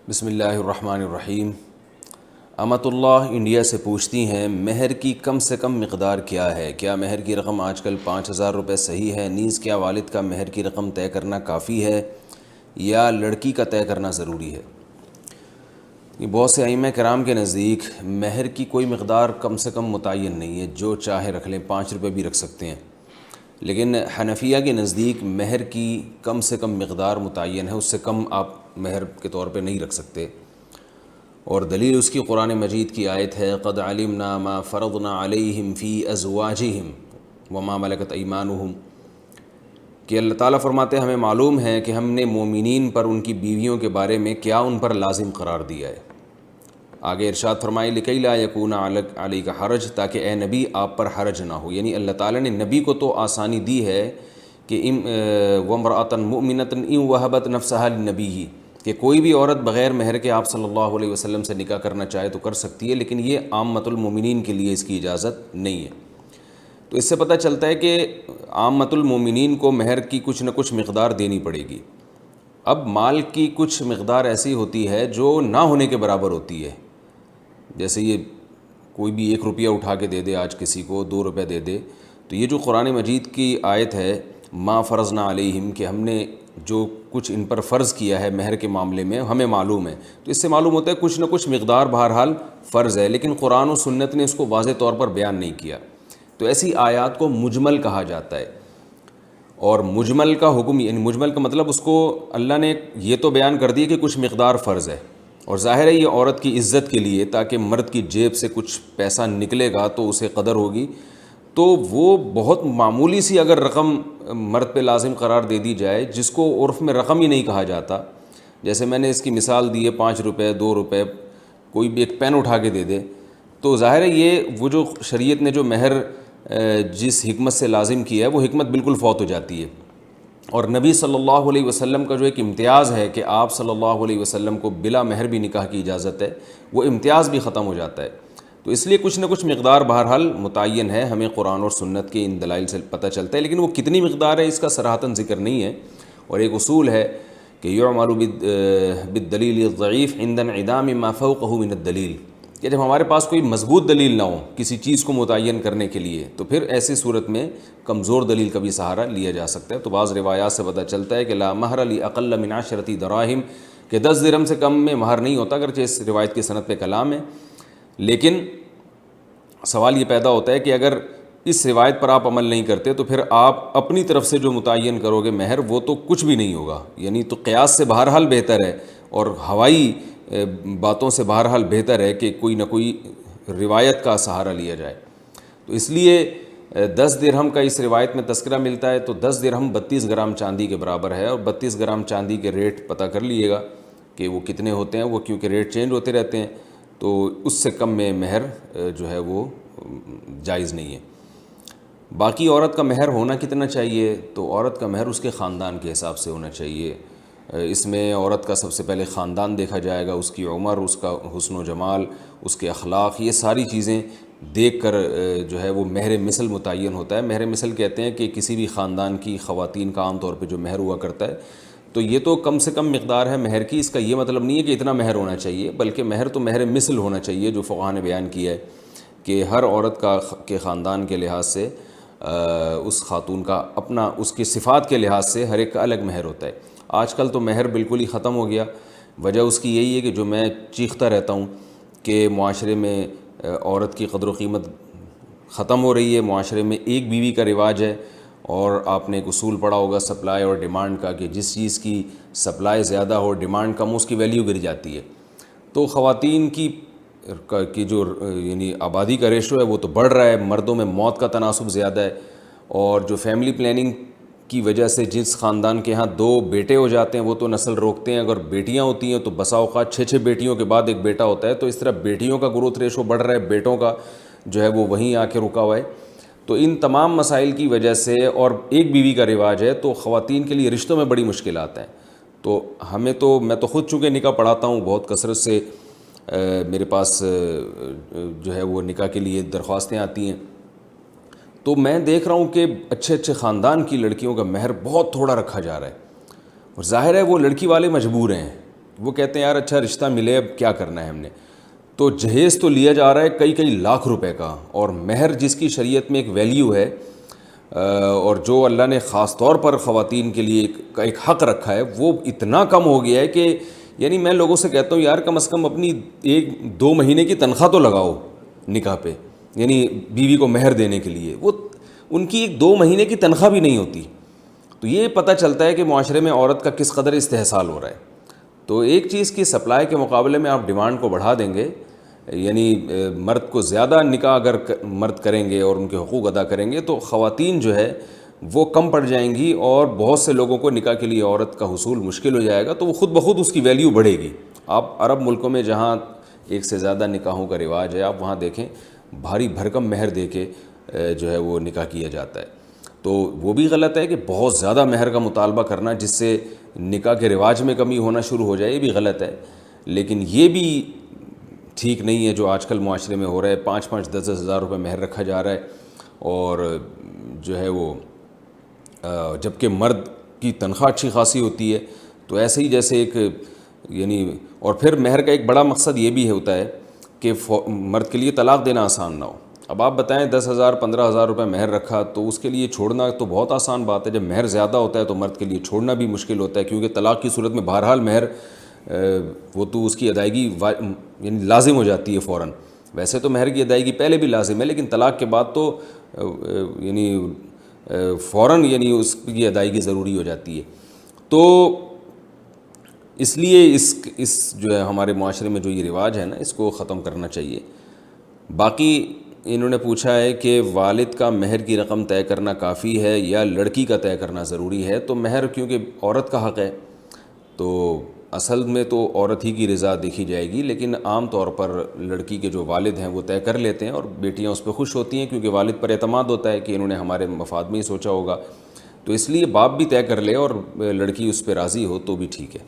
بسم اللہ الرحمن الرحیم۔ امت اللہ انڈیا سے پوچھتی ہیں مہر کی کم سے کم مقدار کیا ہے؟ کیا مہر کی رقم آج کل 5,000 روپے صحیح ہے؟ نیز کیا والد کا مہر کی رقم طے کرنا کافی ہے یا لڑکی کا طے کرنا ضروری ہے؟ بہت سے ائمہ کرام کے نزدیک مہر کی کوئی مقدار کم سے کم متعین نہیں ہے، جو چاہے رکھ لیں، 5 روپے بھی رکھ سکتے ہیں۔ لیکن حنفیہ کے نزدیک مہر کی کم سے کم مقدار متعین ہے، اس سے کم آپ مہر کے طور پہ نہیں رکھ سکتے، اور دلیل اس کی قرآن مجید کی آیت ہے قد علمنا ما فرضنا علیہم فی ازواجہم وما ملکت ایمانہم، کہ اللہ تعالیٰ فرماتے ہیں ہمیں معلوم ہے کہ ہم نے مومنین پر ان کی بیویوں کے بارے میں کیا ان پر لازم قرار دیا ہے۔ آگے ارشاد فرمائے لکی لا یکون علیک حرج، تاکہ اے نبی آپ پر حرج نہ ہو، یعنی اللہ تعالیٰ نے نبی کو تو آسانی دی ہے کہ وامرأۃ مؤمنۃ ان وہبت نفسہا لنبیہ، کہ کوئی بھی عورت بغیر مہر کے آپ صلی اللہ علیہ وسلم سے نکاح کرنا چاہے تو کر سکتی ہے، لیکن یہ عامۃ المومنین کے لیے اس کی اجازت نہیں ہے۔ تو اس سے پتہ چلتا ہے کہ عامۃ المومنین کو مہر کی کچھ نہ کچھ مقدار دینی پڑے گی۔ اب مال کی کچھ مقدار ایسی ہوتی ہے جو نہ ہونے کے برابر ہوتی ہے، جیسے یہ کوئی بھی 1 روپیہ اٹھا کے دے دے، آج کسی کو 2 روپے دے دے، تو یہ جو قرآن مجید کی آیت ہے ما فرضنا علیہم، کہ ہم نے جو کچھ ان پر فرض کیا ہے مہر کے معاملے میں ہمیں معلوم ہے، تو اس سے معلوم ہوتا ہے کچھ نہ کچھ مقدار بہرحال فرض ہے، لیکن قرآن و سنت نے اس کو واضح طور پر بیان نہیں کیا۔ تو ایسی آیات کو مجمل کہا جاتا ہے، اور مجمل کا حکم، یعنی مجمل کا مطلب اس کو اللہ نے یہ تو بیان کر دی کہ کچھ مقدار فرض ہے، اور ظاہر ہے یہ عورت کی عزت کے لیے، تاکہ مرد کی جیب سے کچھ پیسہ نکلے گا تو اسے قدر ہوگی، تو وہ بہت معمولی سی اگر رقم مرد پہ لازم قرار دے دی جائے، جس کو عرف میں رقم ہی نہیں کہا جاتا، جیسے میں نے اس کی مثال دی ہے 5 روپے 2 روپے، کوئی بھی ایک پین اٹھا کے دے دے، تو ظاہر ہے یہ وہ جو شریعت نے جو مہر جس حکمت سے لازم کیا ہے وہ حکمت بالکل فوت ہو جاتی ہے، اور نبی صلی اللہ علیہ وسلم کا جو ایک امتیاز ہے کہ آپ صلی اللہ علیہ وسلم کو بلا مہر بھی نکاح کی اجازت ہے، وہ امتیاز بھی ختم ہو جاتا ہے۔ تو اس لیے کچھ نہ کچھ مقدار بہرحال متعین ہے، ہمیں قرآن اور سنت کے ان دلائل سے پتہ چلتا ہے، لیکن وہ کتنی مقدار ہے اس کا صراحتاً ذکر نہیں ہے، اور ایک اصول ہے کہ یعمل بالدلیل الضعیف عند انعدام ما فوقه من الدلیل، کہ جب ہمارے پاس کوئی مضبوط دلیل نہ ہو کسی چیز کو متعین کرنے کے لیے، تو پھر ایسی صورت میں کمزور دلیل کا بھی سہارا لیا جا سکتا ہے۔ تو بعض روایات سے پتہ چلتا ہے کہ لا مہر لاقل من 10 دراہم، کہ 10 درہم سے کم میں مہر نہیں ہوتا، اگرچہ اس روایت کی سند پہ کلام ہے، لیکن سوال یہ پیدا ہوتا ہے کہ اگر اس روایت پر آپ عمل نہیں کرتے تو پھر آپ اپنی طرف سے جو متعین کرو گے مہر، وہ تو کچھ بھی نہیں ہوگا، یعنی تو قیاس سے بہرحال بہتر ہے، اور ہوائی باتوں سے بہرحال بہتر ہے کہ کوئی نہ کوئی روایت کا سہارا لیا جائے۔ تو اس لیے 10 درہم کا اس روایت میں تذکرہ ملتا ہے، تو 10 درہم 32 گرام چاندی کے برابر ہے، اور 32 گرام چاندی کے ریٹ پتہ کر لیے گا کہ وہ کتنے ہوتے ہیں، وہ کیونکہ ریٹ چینج ہوتے رہتے ہیں، تو اس سے کم میں مہر جو ہے وہ جائز نہیں ہے۔ باقی عورت کا مہر ہونا کتنا چاہیے؟ تو عورت کا مہر اس کے خاندان کے حساب سے ہونا چاہیے۔ اس میں عورت کا سب سے پہلے خاندان دیکھا جائے گا، اس کی عمر، اس کا حسن و جمال، اس کے اخلاق، یہ ساری چیزیں دیکھ کر جو ہے وہ مہر مثل متعین ہوتا ہے۔ مہر مثل کہتے ہیں کہ کسی بھی خاندان کی خواتین کا عام طور پہ جو مہر ہوا کرتا ہے، تو یہ تو کم سے کم مقدار ہے مہر کی، اس کا یہ مطلب نہیں ہے کہ اتنا مہر ہونا چاہیے، بلکہ مہر تو مہر مثل ہونا چاہیے، جو فقہاء نے بیان کیا ہے کہ ہر عورت کے خاندان کے لحاظ سے اس خاتون کا اپنا، اس کی صفات کے لحاظ سے ہر ایک کا الگ مہر ہوتا ہے۔ آج کل تو مہر بالکل ہی ختم ہو گیا، وجہ اس کی یہی ہے کہ جو میں چیختا رہتا ہوں کہ معاشرے میں عورت کی قدر و قیمت ختم ہو رہی ہے، معاشرے میں ایک بیوی کا رواج ہے، اور آپ نے ایک اصول پڑھا ہوگا سپلائی اور ڈیمانڈ کا، کہ جس چیز کی سپلائی زیادہ ہو، ڈیمانڈ کم، اس کی ویلیو گر جاتی ہے۔ تو خواتین کی جو یعنی آبادی کا ریشو ہے وہ تو بڑھ رہا ہے، مردوں میں موت کا تناسب زیادہ ہے، اور جو فیملی پلاننگ کی وجہ سے جس خاندان کے ہاں 2 بیٹے ہو جاتے ہیں وہ تو نسل روکتے ہیں، اگر بیٹیاں ہوتی ہیں تو بسا اوقات 6 بیٹیوں کے بعد ایک بیٹا ہوتا ہے، تو اس طرح بیٹیوں کا گروتھ ریشو بڑھ رہا ہے، بیٹوں کا جو ہے وہ وہیں آ کے رکا ہوا ہے۔ تو ان تمام مسائل کی وجہ سے، اور ایک بیوی کا رواج ہے، تو خواتین کے لیے رشتوں میں بڑی مشکلات ہیں۔ تو میں تو خود چونکہ نکاح پڑھاتا ہوں، بہت کثرت سے میرے پاس جو ہے وہ نکاح کے لیے درخواستیں آتی ہیں، تو میں دیکھ رہا ہوں کہ اچھے خاندان کی لڑکیوں کا مہر بہت تھوڑا رکھا جا رہا ہے، اور ظاہر ہے وہ لڑکی والے مجبور ہیں، وہ کہتے ہیں یار اچھا رشتہ ملے اب کیا کرنا ہے ہم نے. تو جہیز تو لیا جا رہا ہے کئی لاکھ روپے کا, اور مہر جس کی شریعت میں ایک ویلیو ہے اور جو اللہ نے خاص طور پر خواتین کے لیے ایک حق رکھا ہے, وہ اتنا کم ہو گیا ہے کہ یعنی میں لوگوں سے کہتا ہوں یار کم از کم اپنی 1-2 مہینے کی تنخواہ تو لگاؤ نکاح پہ, یعنی بیوی کو مہر دینے کے لیے. وہ ان کی 1-2 مہینے کی تنخواہ بھی نہیں ہوتی. تو یہ پتہ چلتا ہے کہ معاشرے میں عورت کا کس قدر استحصال ہو رہا ہے. تو ایک چیز کی سپلائی کے مقابلے میں آپ ڈیمانڈ کو بڑھا دیں گے, یعنی مرد کو زیادہ نکاح اگر مرد کریں گے اور ان کے حقوق ادا کریں گے تو خواتین جو ہے وہ کم پڑ جائیں گی, اور بہت سے لوگوں کو نکاح کے لیے عورت کا حصول مشکل ہو جائے گا. تو وہ خود بخود اس کی ویلیو بڑھے گی. آپ عرب ملکوں میں جہاں ایک سے زیادہ نکاحوں کا رواج ہے, آپ وہاں دیکھیں بھاری بھرکم مہر دے کے جو ہے وہ نکاح کیا جاتا ہے. تو وہ بھی غلط ہے کہ بہت زیادہ مہر کا مطالبہ کرنا جس سے نکاح کے رواج میں کمی ہونا شروع ہو جائے, یہ بھی غلط ہے. لیکن یہ بھی ٹھیک نہیں ہے جو آج کل معاشرے میں ہو رہا ہے. 5-10 ہزار روپے مہر رکھا جا رہا ہے, اور جو ہے وہ جبکہ مرد کی تنخواہ اچھی خاصی ہوتی ہے. تو ایسے ہی جیسے ایک یعنی, اور پھر مہر کا ایک بڑا مقصد یہ بھی ہوتا ہے کہ مرد کے لیے طلاق دینا آسان نہ ہو. اب آپ بتائیں 10,000-15,000 روپے مہر رکھا تو اس کے لیے چھوڑنا تو بہت آسان بات ہے. جب مہر زیادہ ہوتا ہے تو مرد کے لیے چھوڑنا بھی مشکل ہوتا ہے, کیونکہ طلاق کی صورت میں بہرحال مہر وہ تو اس کی ادائیگی یعنی لازم ہو جاتی ہے فوراً. ویسے تو مہر کی ادائیگی پہلے بھی لازم ہے, لیکن طلاق کے بعد تو یعنی فوراً یعنی اس کی ادائیگی ضروری ہو جاتی ہے. تو اس لیے اس جو ہے ہمارے معاشرے میں جو یہ رواج ہے نا, اس کو ختم کرنا چاہیے. باقی انہوں نے پوچھا ہے کہ والد کا مہر کی رقم طے کرنا کافی ہے یا لڑکی کا طے کرنا ضروری ہے. تو مہر کیونکہ عورت کا حق ہے تو اصل میں تو عورت ہی کی رضا دیکھی جائے گی, لیکن عام طور پر لڑکی کے جو والد ہیں وہ طے کر لیتے ہیں, اور بیٹیاں اس پہ خوش ہوتی ہیں کیونکہ والد پر اعتماد ہوتا ہے کہ انہوں نے ہمارے مفاد میں ہی سوچا ہوگا. تو اس لیے باپ بھی طے کر لے اور لڑکی اس پہ راضی ہو تو بھی ٹھیک ہے.